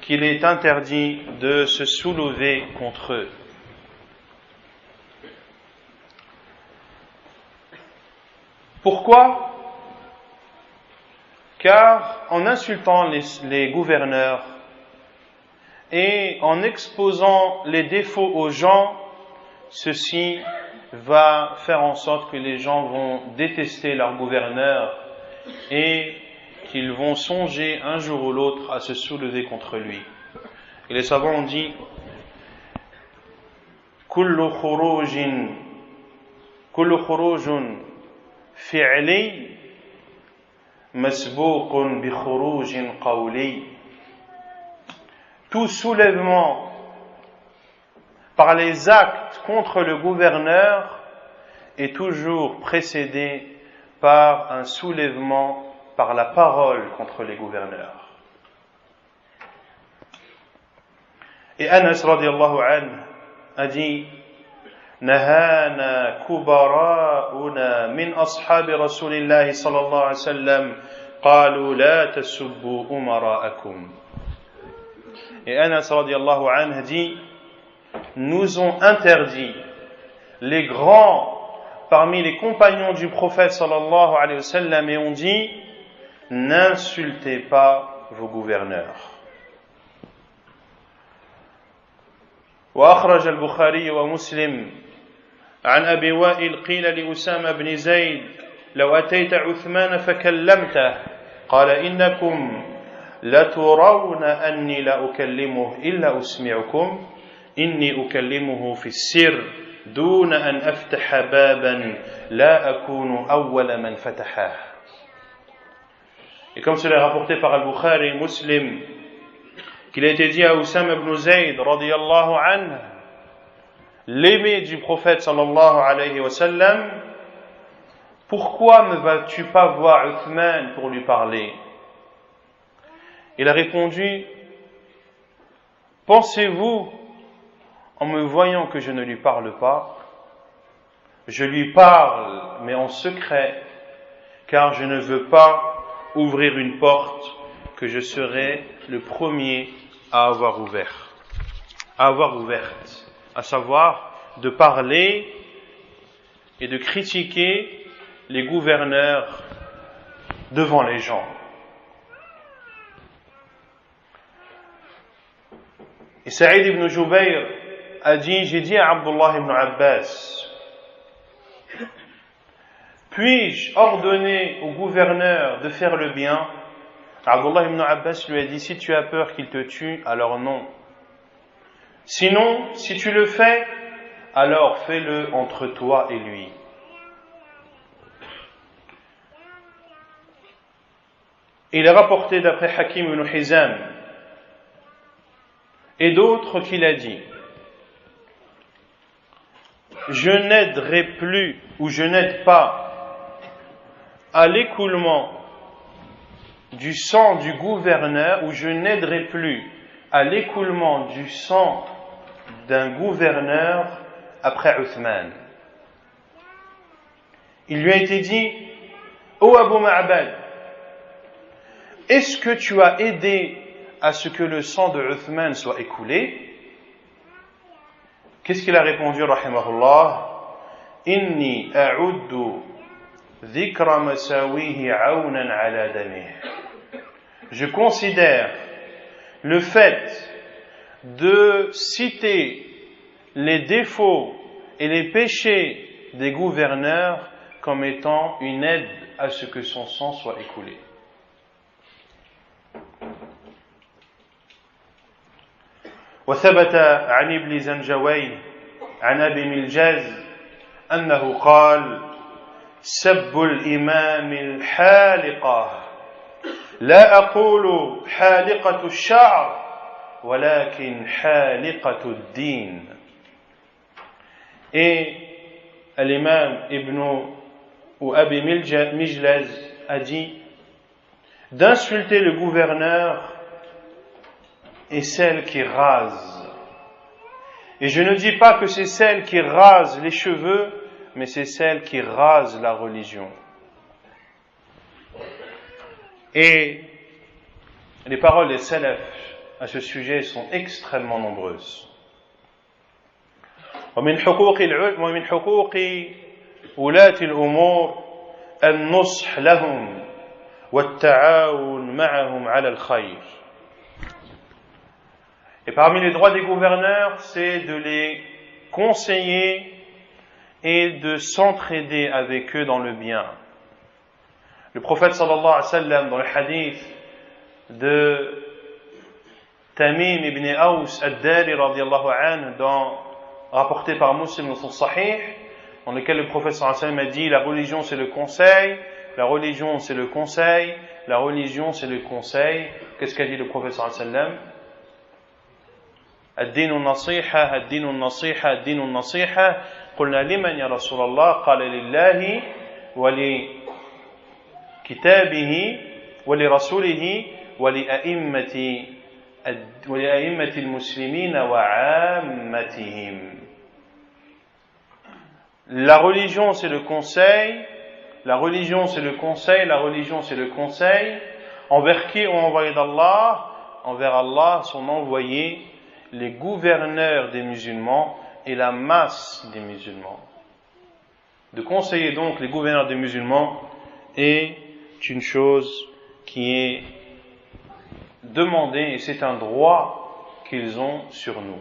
qu'il est interdit de se soulever contre eux. Pourquoi ? Car en insultant les gouverneurs et en exposant les défauts aux gens, ceci va faire en sorte que les gens vont détester leur gouverneur et qu'ils vont songer un jour ou l'autre à se soulever contre lui. Et les savants ont dit kullu khurujun fi'li masbouqun bi khurujin qawli. Tout soulèvement par les actes contre le gouverneur est toujours précédé par un soulèvement par la parole contre les gouverneurs. Et Anas radiyallahu anhu a dit نهانا كبراؤنا من أصحاب رسول الله صلى الله عليه وسلم قالوا لا تسبوا أمراءكم. Et Anas radiyallahu anhu dit nous ont interdit les grands parmi les compagnons du prophète sallallahu alayhi wa sallam et ont dit n'insultez pas vos gouverneurs. وأخرج البخاري ومسلم عن أبي وائل قيل لأسامة بن زيد لو أتيت عثمان فكلمته قال إنكم لترون أني لا أكلمه إلا أسمعكم إني أكلمه في السر دون أن أفتح بابا لا أكون أول من فتحه. Et comme cela est rapporté par Al-Bukhari et Muslim, qu'il a été dit à Oussama ibn Zayd, radiyallahu anhu, l'aimé du prophète sallallahu alayhi wa sallam, pourquoi ne vas-tu pas voir Uthman pour lui parler? Il a répondu, pensez-vous, en me voyant que je ne lui parle pas, je lui parle, mais en secret, car je ne veux pas ouvrir une porte que je serai le premier à avoir ouverte, à savoir de parler et de critiquer les gouverneurs devant les gens. Et Saïd ibn Jubayr a dit, j'ai dit à Abdullah ibn Abbas, puis-je ordonner au gouverneur de faire le bien? Abdullah ibn Abbas lui a dit, si tu as peur qu'il te tue, alors non. Sinon, si tu le fais, alors fais-le entre toi et lui. Il est rapporté d'après Hakim ibn Hizam et d'autres qu'il a dit, je n'aiderai plus ou je n'aide pas à l'écoulement du sang du gouverneur, ou je n'aiderai plus à l'écoulement du sang d'un gouverneur après Uthman. Il lui a été dit, ô Abu Ma'bad, est-ce que tu as aidé à ce que le sang de Uthman soit écoulé? Qu'est-ce qu'il a répondu, rahimahullah? Inni a'uddu dhikra masawihi awnan ala damih. Je considère le fait de citer les défauts et les péchés des gouverneurs comme étant une aide à ce que son sang soit écoulé. وثبت عن ابن زنجوي عن أبي ملجاز أنه قال سب الإمام الحالقة لا أقول حالقة الشعر ولكن حالقة الدين. Et l'imam Ibn ou Abi Mijlaz a dit d'insulter le gouverneur est celle qui rase. Et je ne dis pas que c'est celle qui rase les cheveux, mais c'est celle qui rase la religion. Et les paroles des salafs à ce sujet sont extrêmement nombreuses. ومن حقوق ولاة الأمور النصح لهم والتعاون معهم على الخير. Et parmi les droits des gouverneurs, c'est de les conseiller et de s'entraider avec eux dans le bien. Le prophète sallallahu alayhi wa sallam, dans le hadith de Tamim ibn Aws ad-Dari radiyallahu anhu, rapporté par Muslim dans son Sahih, dans lequel le prophète sallallahu alayhi wa sallam a dit, la religion c'est le conseil, la religion c'est le conseil, la religion c'est le conseil. Qu'est-ce qu'a dit le prophète sallallahu alayhi wa sallam? الدين النصيحة الدين النصيحة الدين النصيحة قلنا لمن يا رسول الله قال لله ولكتابه ولرسوله ولأئمة المسلمين وعامتهم. La religion c'est le conseil, la religion c'est le conseil, la religion c'est le conseil envers qui ont envoyé d'Allah, envers Allah son envoyé, les gouverneurs des musulmans et la masse des musulmans. De conseiller donc les gouverneurs des musulmans est une chose qui est demandée et c'est un droit qu'ils ont sur nous.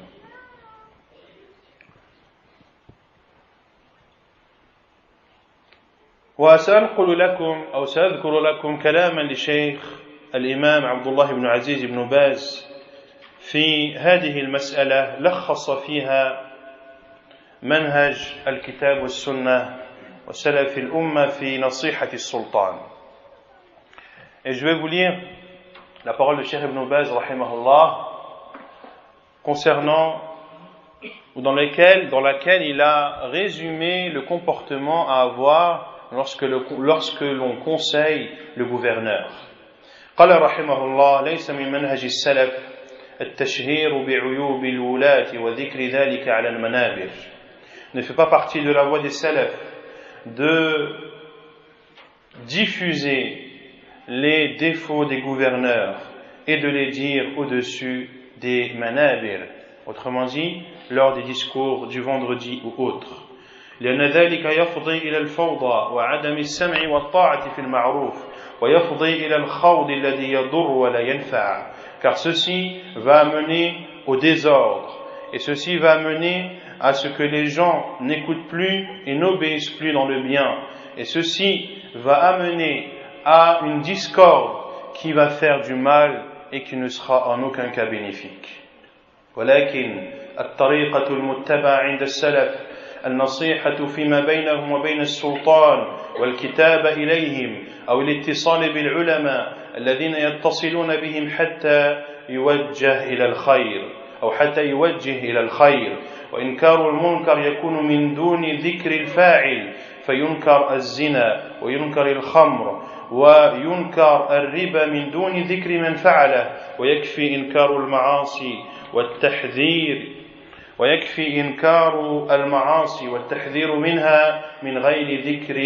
وسأنقل لكم أو سأذكر لكم كلاما لشيخ الإمام عبد الله بن عزيز بن باز في هذه المسألة لخص فيها منهج الكتاب والسنة وسلف الأمة في نصيحة السلطان. Et je vais vous lire la parole de Cheikh Ibn Baz, rahimahullah, concernant, ou dans laquelle il a résumé le comportement à avoir lorsque l'on conseille le gouverneur. قال رحمه الله ليس من منهج السلف التشهير بعيوب الولاة وذكر ذلك على المنابر. Ne fait pas partie de la voie des salafs de diffuser les défauts des gouverneurs et de les dire au-dessus des manabir, autrement dit lors des discours du vendredi ou autres. لأن ذلك يفضي إلى الفوضى وعدم السمع والطاعة في المعروف ويفضي إلى الخوض الذي يضر ولا ينفع, car ceci va amener au désordre et ceci va amener à ce que les gens n'écoutent plus et n'obéissent plus dans le bien, et ceci va amener à une discorde qui va faire du mal et qui ne sera en aucun cas bénéfique. ولكن الطريقة المتبعة عند السلف النصيحة فيما بينهم وبين السلطان والكتابة إليهم أو الاتصال بالعلماء الذين يتصلون بهم حتى يوجه إلى الخير أو حتى يوجه إلى الخير, وإنكار المنكر يكون من دون ذكر الفاعل فينكر الزنا وينكر الخمر وينكر الربا من دون ذكر من فعله, ويكفي إنكار المعاصي والتحذير منها من غير ذكر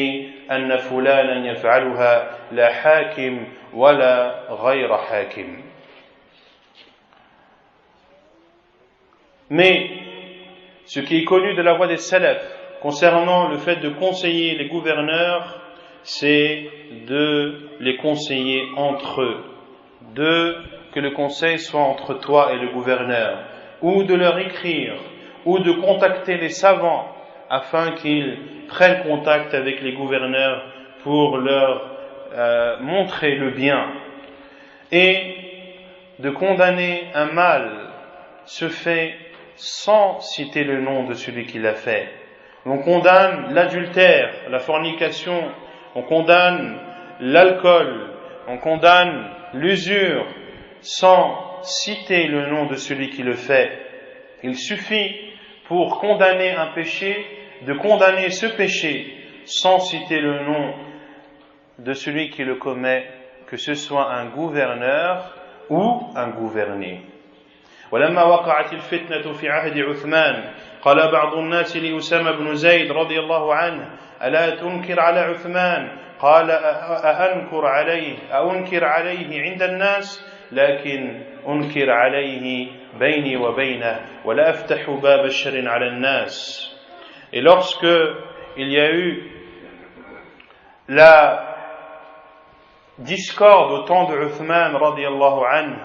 أن فلانا يفعلها لا حاكم ولا غير حاكم. Mais ce qui est connu de la voie des salafs concernant le fait de conseiller les gouverneurs, c'est de les conseiller entre eux, que le conseil soit entre toi et le gouverneur, ou de leur écrire, ou de contacter les savants afin qu'ils prennent contact avec les gouverneurs pour leur montrer le bien. Et de condamner un mal se fait sans citer le nom de celui qui l'a fait. On condamne l'adultère, la fornication, on condamne l'alcool, on condamne l'usure sans citer le nom de celui qui le fait. Il suffit pour condamner un péché de condamner ce péché sans citer le nom de celui qui le commet, que ce soit un gouverneur ou un gouverné. ولما وقعت الفتنة في عهد عثمان قال بعض الناس لأسامة بن زيد رضي الله عنه ألا تنكر على عثمان؟ قال أنكر عليه عند الناس لكن أنكر عليه بيني وبينه ولا أفتح باب الشر على الناس. Et lorsque il y a eu la discorde au temps de Uthman radiyallahu anhu,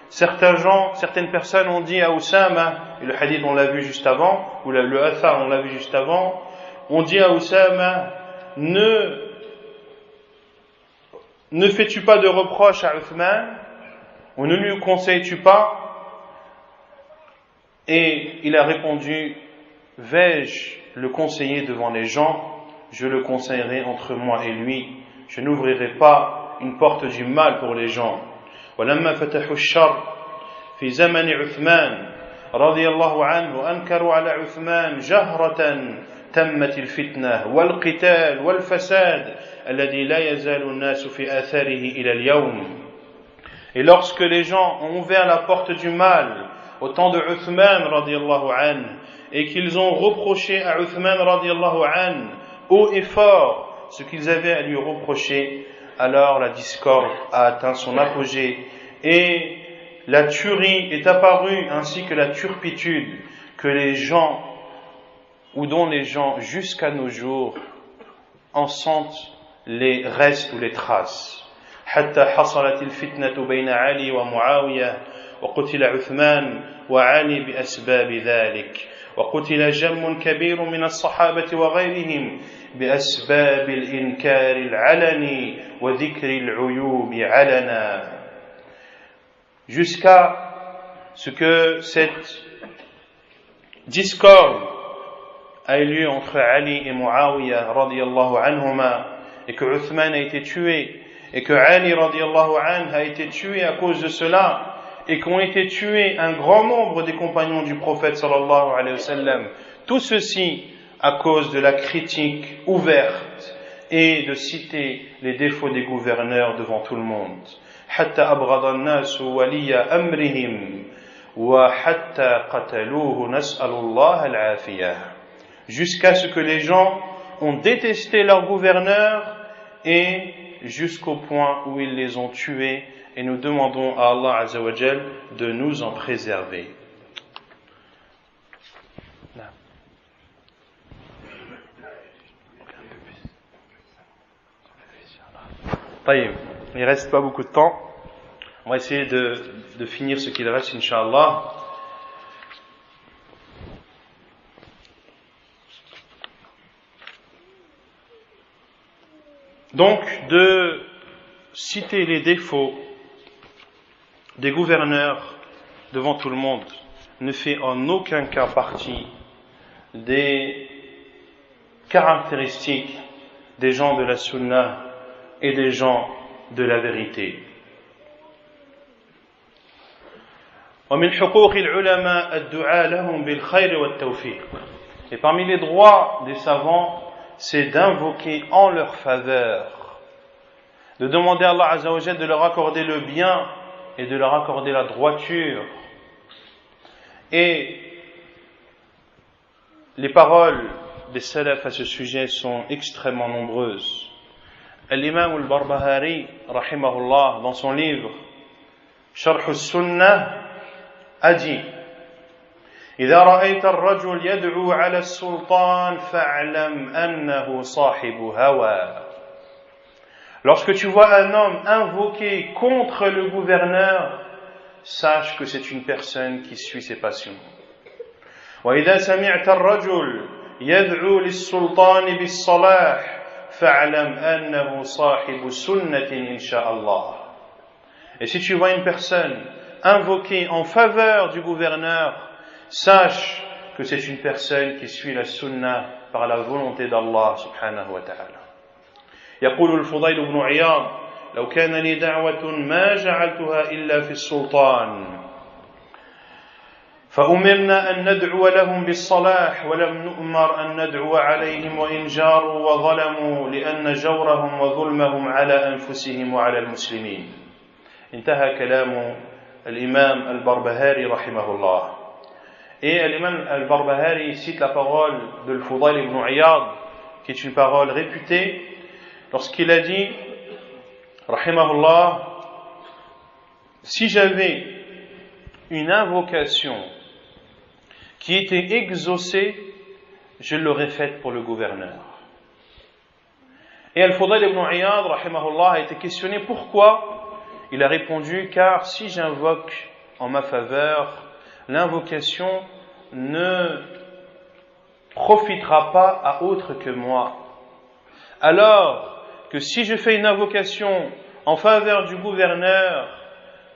certaines personnes ont dit à Oussama, et le hadith on l'a vu juste avant, ou le athar on l'a vu juste avant, on dit à Oussama, ne fais-tu pas de reproches à Uthman, ou ne lui conseilles-tu pas? Et il a répondu, vais-je le conseiller devant les gens? Je le conseillerai entre moi et lui, je n'ouvrirai pas une porte du mal pour les gens. ولما فتحوا الشر في زمن عثمان رضي الله عنه أنكروا على عثمان جهرة تمت الفتنة والقتال والفساد الذي لا يزال الناس في آثاره إلى اليوم. Et lorsque les gens ont ouvert la porte du mal au temps de Uthman radiyallahu anhu et qu'ils ont reproché à Uthman radiyallahu anhu haut et fort ce qu'ils avaient à lui reprocher, alors la discorde a atteint son apogée et la tuerie est apparue ainsi que la turpitude que les gens ou dont les gens jusqu'à nos jours en sentent les restes ou les traces. حتى حصلت الفتنة بين علي ومعاوية وقتل عثمان وعلي بأسباب ذلك وقتل جم كبير من الصحابة وغيرهم بأسباب الإنكار العلني وذكر العيوب علنا, jusqu'à ce que cette discorde a eu lieu entre Ali et Muawiyah radiyallahu anhuma et que Uthman a été tué et que Ali radiallahu anhu a été tué à cause de cela, et qu'ont été tués un grand nombre des compagnons du prophète sallallahu alayhi wa sallam, tout ceci à cause de la critique ouverte et de citer les défauts des gouverneurs devant tout le monde. حتى أبغض الناس ولي أمرهم وحتى قتلوه نسأل الله العافية. Jusqu'à ce que les gens ont détesté leurs gouverneurs et jusqu'au point où ils les ont tués, et nous demandons à Allah Azza wa Jal de nous en préserver. طيب, il ne reste pas beaucoup de temps. On va essayer de finir ce qu'il reste, Inch'Allah. Donc, de citer les défauts des gouverneurs devant tout le monde ne fait en aucun cas partie des caractéristiques des gens de la Sunna et des gens de la vérité. ومن حقوق العلماء الدعاء لهم بالخير والتوفيق. Et parmi les droits des savants, c'est d'invoquer en leur faveur, de demander à Allah Azza wa Jalla de leur accorder le bien et de leur accorder la droiture. Et les paroles des salafs à ce sujet sont extrêmement nombreuses. L'imam al-Barbahari, rahimahullah, dans son livre Sharh al-Sunnah, a dit: إذا رأيت الرجل يدعو على السلطان فاعلم أنه صاحب هوى. Lorsque tu vois un homme invoquer contre le gouverneur, sache que c'est une personne qui suit ses passions. وإذا سمعت الرجل يدعو للسلطان بالصلاح فاعلم أنه صاحب سنة إن شاء الله. Et si tu vois une personne invoquer en faveur du gouverneur, sache que c'est une personne qui suit la sunna par la volonté d'Allah subhanahu wa ta'ala. يقول الفضيل بن عياض: لو كان لي دعوة ما جعلتها إلا في السلطان فأمرنا أن ندعو لهم بالصلاح ولم نؤمر أن ندعو عليهم وإن جاروا وظلموا لأن جورهم وظلمهم على أنفسهم وعلى المسلمين. انتهى كلام الإمام البربهاري رحمه الله. Et l'imam al-Barbahari cite la parole de Al-Fudayl ibn Iyad, qui est une parole réputée, lorsqu'il a dit, rahimahullah, si j'avais une invocation qui était exaucée, je l'aurais faite pour le gouverneur. Et Al-Fudayl ibn Iyad, rahimahullah, a été questionné pourquoi. Il a répondu: car si j'invoque en ma faveur, l'invocation ne profitera pas à autre que moi. Alors que si je fais une invocation en faveur du gouverneur,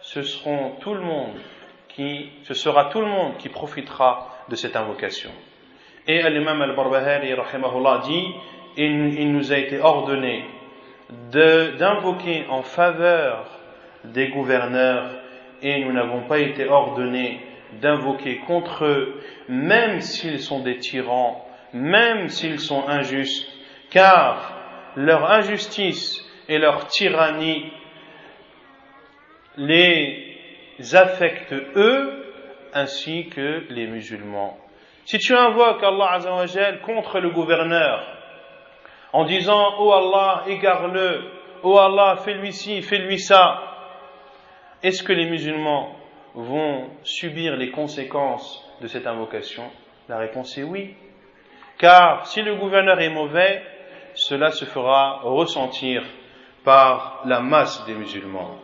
ce sera tout le monde qui profitera de cette invocation. Et l'imam al-Barbahari rahimahullah dit: il nous a été ordonné d'invoquer en faveur des gouverneurs, et nous n'avons pas été ordonnés d'invoquer contre eux, même s'ils sont des tyrans, même s'ils sont injustes, car leur injustice et leur tyrannie les affectent eux ainsi que les musulmans. Si tu invoques Allah Azza wa Jal contre le gouverneur en disant: oh Allah, égare-le, oh Allah, fais-lui ci, fais-lui ça, est-ce que les musulmans vont subir les conséquences de cette invocation? La réponse est oui. Car si le gouverneur est mauvais, cela se fera ressentir par la masse des musulmans.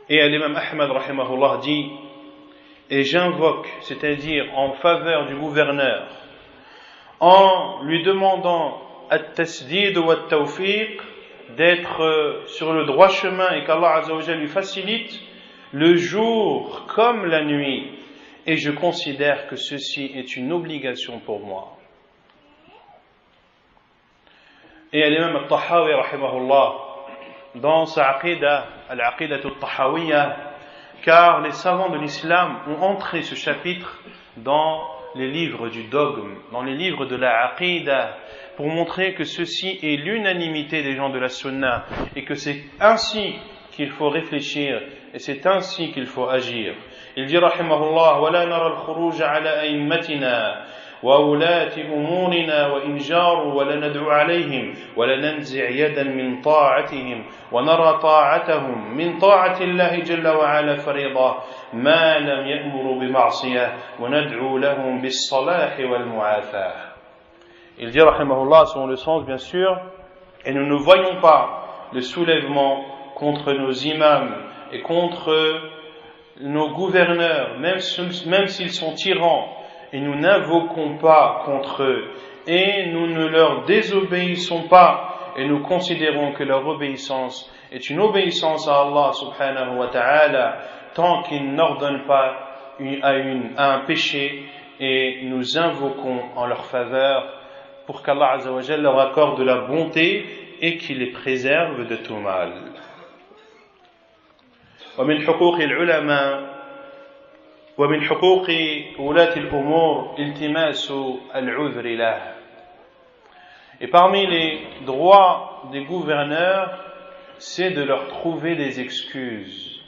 Et l'imam Ahmad rahimahullah dit: et j'invoque, c'est-à-dire en faveur du gouverneur, en lui demandant at-tasdid wa at-tawfiq, d'être sur le droit chemin et qu'Allah Azza wa Jalla lui facilite le jour comme la nuit, et je considère que ceci est une obligation pour moi. Et l'imam al-Tahawi rahimahullah dans sa aqidah, al-aqidah al-tahawiyya, car les savants de l'islam ont entré ce chapitre dans les livres du dogme, dans les livres de la aqidah, pour montrer que ceci est l'unanimité des gens de la sunna et que c'est ainsi qu'il faut réfléchir et c'est ainsi qu'il faut agir. Il dit rahimahullah ولا نرى الخروج على أئمتنا وولاة أمورنا وإن جاروا ولا ندعو عليهم ولا ننزع يدا من طاعتهم ونرى طاعتهم من طاعة الله جل وعلا فريضة ما لم يأمروا بمعصية وندعو لهم بالصلاح والمعافاة. Il dit rahimahullah selon le sens bien sûr, et nous ne voyons pas le soulèvement contre nos imams et contre nos gouverneurs, même s'ils sont tyrans, et nous n'invoquons pas contre eux, et nous ne leur désobéissons pas, et nous considérons que leur obéissance est une obéissance à Allah subhanahu wa ta'ala, tant qu'ils n'ordonnent pas à un péché, et nous invoquons en leur faveur pour qu'Allah azza wa jalla leur accorde de la bonté et qu'il les préserve de tout mal. ومن حقوق العلماء ومن حقوق ولاة الأمور التماس العذر له. Et parmi les droits des gouverneurs, c'est de leur trouver des excuses.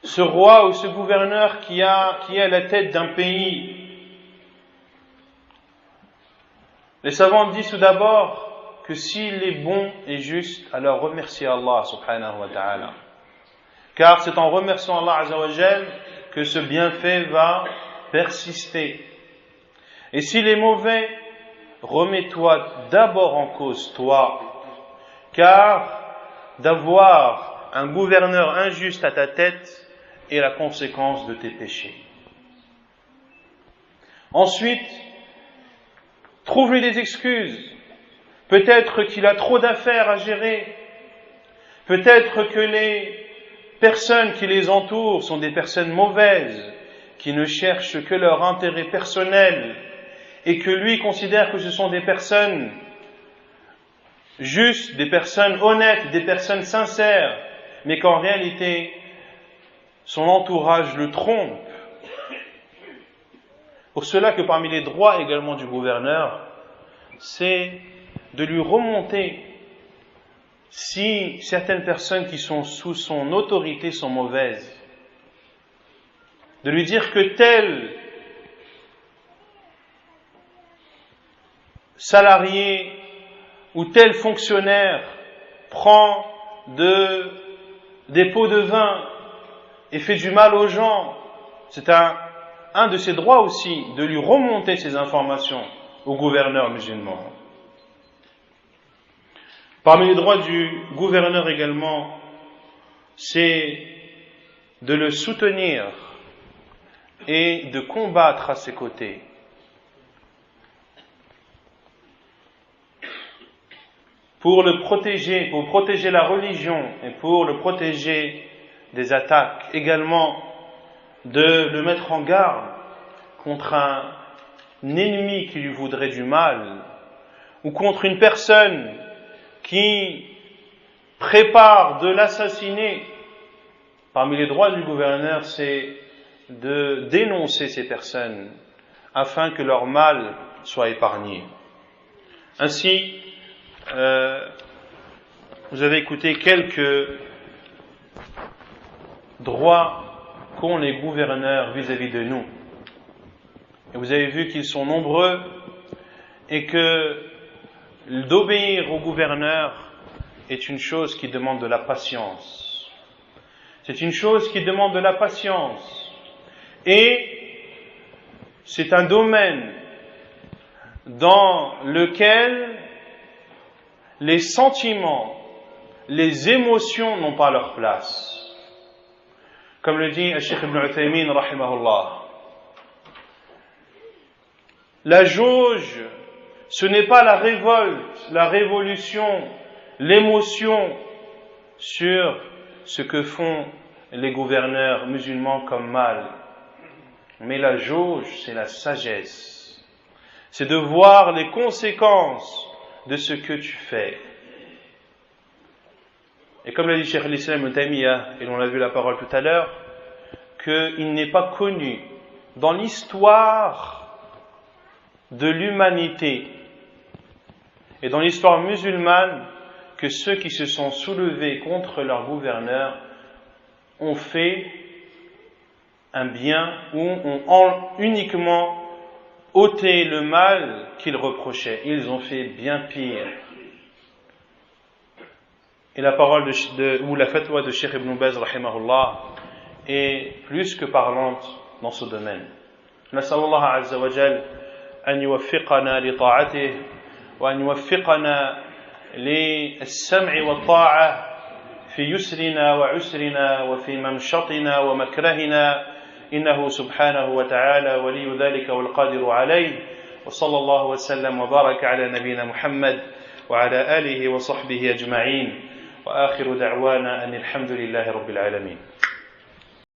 Ce roi ou ce gouverneur qui est à la tête d'un pays, les savants disent tout d'abord que s'il est bon et juste, alors remercier Allah subhanahu wa ta'ala. Car c'est en remerciant Allah azza wa jal que ce bienfait va persister. Et s'il est mauvais, remets-toi d'abord en cause toi, car d'avoir un gouverneur injuste à ta tête est la conséquence de tes péchés. Ensuite, trouve-lui des excuses. Peut-être qu'il a trop d'affaires à gérer. Peut-être que les personnes qui les entourent sont des personnes mauvaises, qui ne cherchent que leur intérêt personnel, et que lui considère que ce sont des personnes justes, des personnes honnêtes, des personnes sincères, mais qu'en réalité, son entourage le trompe. Pour cela que parmi les droits également du gouverneur, c'est de lui remonter si certaines personnes qui sont sous son autorité sont mauvaises. De lui dire que tel salarié ou tel fonctionnaire prend des pots de vin et fait du mal aux gens. C'est un de ses droits aussi, de lui remonter ces informations au gouverneur musulman. Parmi les droits du gouverneur également, c'est de le soutenir et de combattre à ses côtés. Pour le protéger, pour protéger la religion et pour le protéger des attaques. Également, de le mettre en garde contre un ennemi qui lui voudrait du mal ou contre une personne qui prépare de l'assassiner. Parmi les droits du gouverneur, c'est de dénoncer ces personnes afin que leur mal soit épargné. Ainsi, vous avez écouté quelques droits qu'ont les gouverneurs vis-à-vis de nous. Et vous avez vu qu'ils sont nombreux et que d'obéir au gouverneur est une chose qui demande de la patience. C'est une chose qui demande de la patience. Et c'est un domaine dans lequel les sentiments, les émotions n'ont pas leur place. Comme le dit Cheikh Ibn Uthaymin, rahimahullah. La jauge, ce n'est pas la révolte, la révolution, l'émotion sur ce que font les gouverneurs musulmans comme mal. Mais la jauge, c'est la sagesse. C'est de voir les conséquences de ce que tu fais. Et comme l'a dit Cheikh al-Islam Ibn Taymiyyah, et l'on a vu la parole tout à l'heure, qu'il n'est pas connu dans l'histoire de l'humanité et dans l'histoire musulmane que ceux qui se sont soulevés contre leur gouverneur ont fait un bien ou ont uniquement ôté le mal qu'ils reprochaient. Ils ont fait bien pire. Et la parole ou la fatwa de Cheikh Ibn Baz rahimahullah est plus que parlante dans ce domaine. نسأل الله عز وجل أن يوفقنا لطاعته وأن يوفقنا للسمع والطاعة في يسرنا وعسرنا وفي منشطنا ومكرهنا إنه سبحانه وتعالى ولي ذلك والقادر عليه وصلى الله وسلم وبارك على نبينا محمد وعلى آله وصحبه أجمعين وآخر دعوانا أن الحمد لله رب العالمين